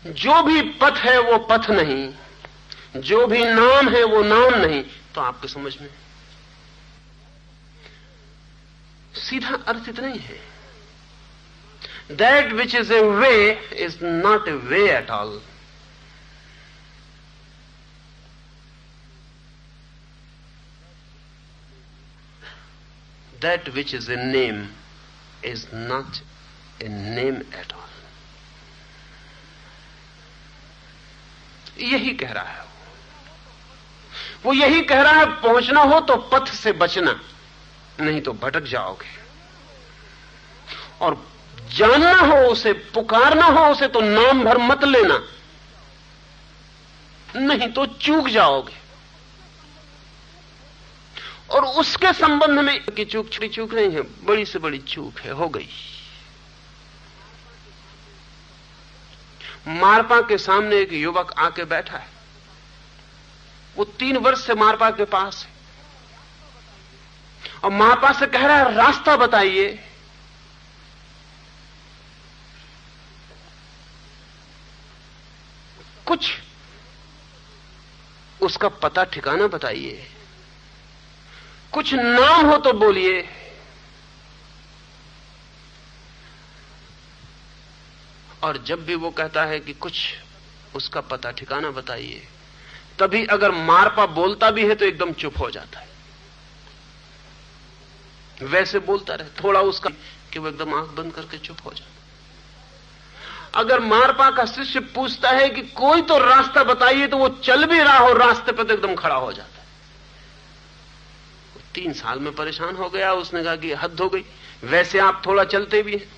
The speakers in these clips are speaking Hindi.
जो भी पथ है वो पथ नहीं, जो भी नाम है वो नाम नहीं। तो आपके समझ में सीधा अर्थ इतना ही है, that which is a way is not a way at all. That which is a name is not a name at all. यही कह रहा है वो यही कह रहा है, पहुंचना हो तो पथ से बचना, नहीं तो भटक जाओगे। और जानना हो उसे, पुकारना हो उसे, तो नाम भर मत लेना, नहीं तो चूक जाओगे। और उसके संबंध में कि चूक छोटी चूक नहीं है, बड़ी से बड़ी चूक है, हो गई। मारपा के सामने एक युवक आके बैठा है, वो 3 वर्ष से मारपा के पास है, और मारपा से कह रहा है रास्ता बताइए। कुछ उसका पता ठिकाना बताइए, कुछ नाम हो तो बोलिए। और जब भी वो कहता है कि कुछ उसका पता ठिकाना बताइए, तभी अगर मारपा बोलता भी है तो एकदम चुप हो जाता है। वैसे बोलता रहे, थोड़ा उसका कि वो एकदम आंख बंद करके चुप हो जाता। अगर मारपा का शिष्य पूछता है कि कोई तो रास्ता बताइए, तो वो चल भी रहा हो रास्ते पर तो एकदम खड़ा हो जाता है। 3 साल में परेशान हो गया, उसने कहा कि हद हो गई, वैसे आप थोड़ा चलते भी हैं,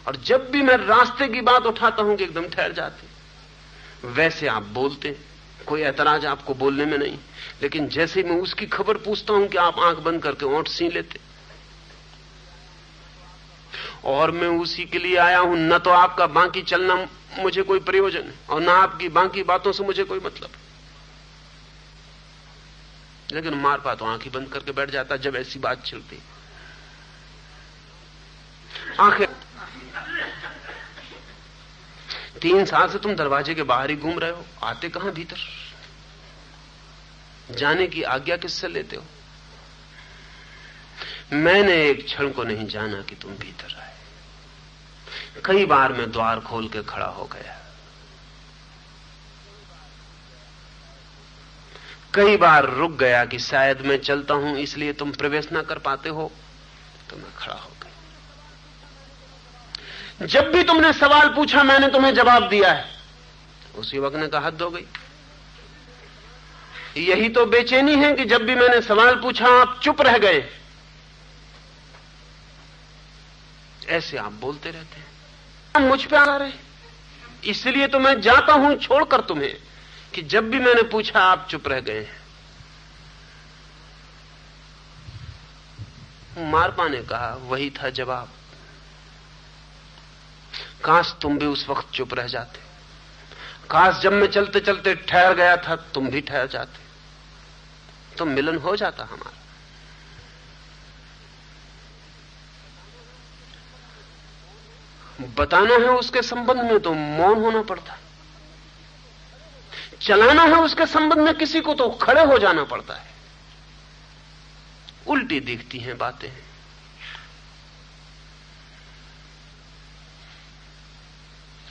और जब भी मैं रास्ते की बात उठाता हूं कि एकदम ठहर जाते, वैसे आप बोलते, कोई ऐतराज आपको बोलने में नहीं, लेकिन जैसे मैं उसकी खबर पूछता हूं कि आप आंख बंद करके ओंठ सी लेते। और मैं उसी के लिए आया हूं, न तो आपका बाकी चलना मुझे कोई प्रयोजन है, और न आपकी बाकी बातों से मुझे कोई मतलब है। लेकिन मारपा तो आंखें बंद करके बैठ जाता जब ऐसी बात चलती। आखिर 3 साल से तुम दरवाजे के बाहर ही घूम रहे हो, आते कहां भीतर? जाने की आज्ञा किससे लेते हो? मैंने एक क्षण को नहीं जाना कि तुम भीतर आए। कई बार मैं द्वार खोल के खड़ा हो गया, कई बार रुक गया कि शायद मैं चलता हूं इसलिए तुम प्रवेश ना कर पाते हो, तो मैं खड़ा हो गया। जब भी तुमने सवाल पूछा मैंने तुम्हें जवाब दिया है। उस युवक ने कहा हद हो गई। यही तो बेचैनी है कि जब भी मैंने सवाल पूछा आप चुप रह गए। ऐसे आप बोलते रहते हैं, मुझ पे आ रहे, इसलिए तो मैं जाता हूं छोड़कर तुम्हें, कि जब भी मैंने पूछा आप चुप रह गए हैं। मारपा ने कहा वही था जवाब। काश तुम भी उस वक्त चुप रह जाते, काश जब मैं चलते चलते ठहर गया था तुम भी ठहर जाते, तो मिलन हो जाता हमारा। बताना है उसके संबंध में तो मौन होना पड़ता, चलाना है उसके संबंध में किसी को तो खड़े हो जाना पड़ता है। उल्टी दिखती हैं बातें,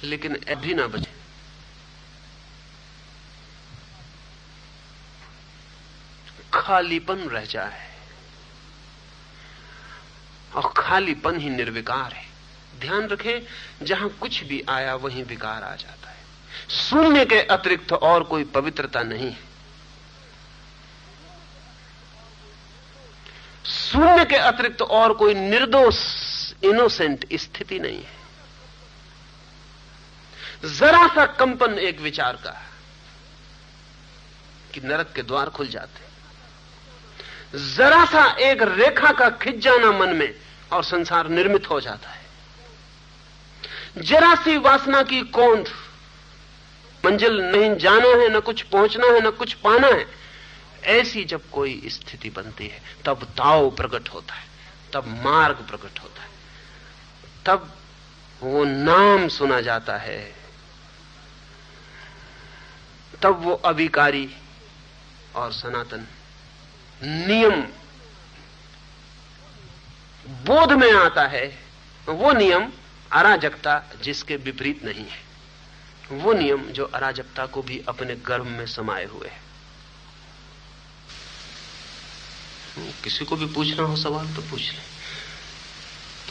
लेकिन अभी ना बचे। खालीपन रह जाए, और खालीपन ही निर्विकार है। ध्यान रखें, जहां कुछ भी आया वहीं विकार आ जाता है। शून्य के अतिरिक्त और कोई पवित्रता नहीं है। शून्य के अतिरिक्त और कोई निर्दोष इनोसेंट स्थिति नहीं है। जरा सा कंपन एक विचार का कि नरक के द्वार खुल जाते, जरा सा एक रेखा का खिंच जाना मन में और संसार निर्मित हो जाता है। जरा सी वासना की कौंध, मंजिल नहीं जाना है, न कुछ पहुंचना है, न कुछ पाना है, ऐसी जब कोई स्थिति बनती है तब ताव प्रकट होता है, तब मार्ग प्रकट होता है, तब वो नाम सुना जाता है तब वो अविकारी और सनातन नियम बोध में आता है। वो नियम अराजकता जिसके विपरीत नहीं है, वो नियम जो अराजकता को भी अपने गर्भ में समाये हुए है। किसी को भी पूछना हो सवाल तो पूछ ले,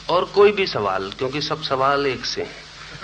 और कोई भी सवाल, क्योंकि सब सवाल एक से हैं।